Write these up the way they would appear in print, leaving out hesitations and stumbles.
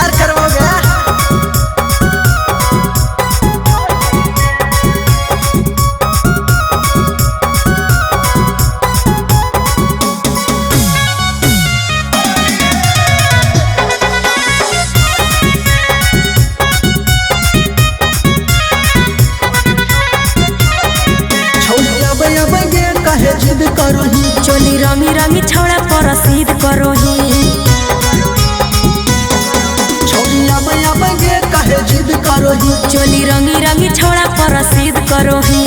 प्यार करवाओगे। जिद करोही चोली रंगी रंगी छौड़ा पर सीध करोही छोड़िया मैया बगे कहे जिद करोही चोली रंगी रंगी छौड़ा पर सीध करोही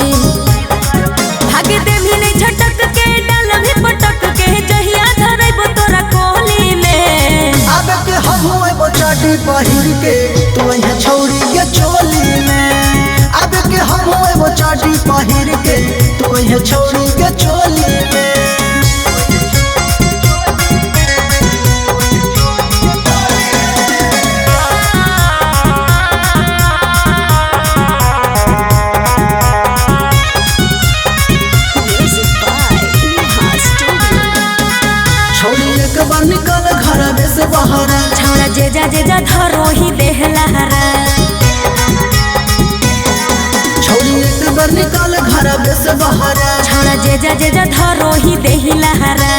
भागे दे भी नहीं झटक के डाल भी पटक के जहिया धरैबो तोरा कोहली में अब के हम होएबो चाटी पहिर के तू यह छौड़ी के चोली में अब के हम होएबो चाटी पहिर के तू यह छौड़ी के चोली में। निकल घर में से बाहर छौड़ा जेजा जेजा धरो ही देहलारा छौड़ी एक बार निकल घर में से बाहर छौड़ा जेजा जेजा धरो ही देहलारा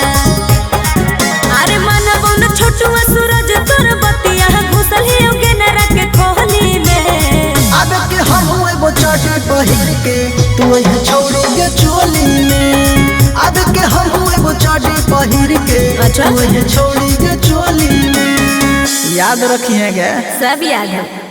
अरे मनबो न छोटुआ सूरज तोर बतिया घुसल ही ओके नरा के कोहली में अब के हम होएबो चाटी पहिर के तू यह छौड़ी के चोली में अब के हम होएबो चाटी पहिर के अच्छा तू यह छौड़ी के चोली में। याद रखिएगा सब याद है।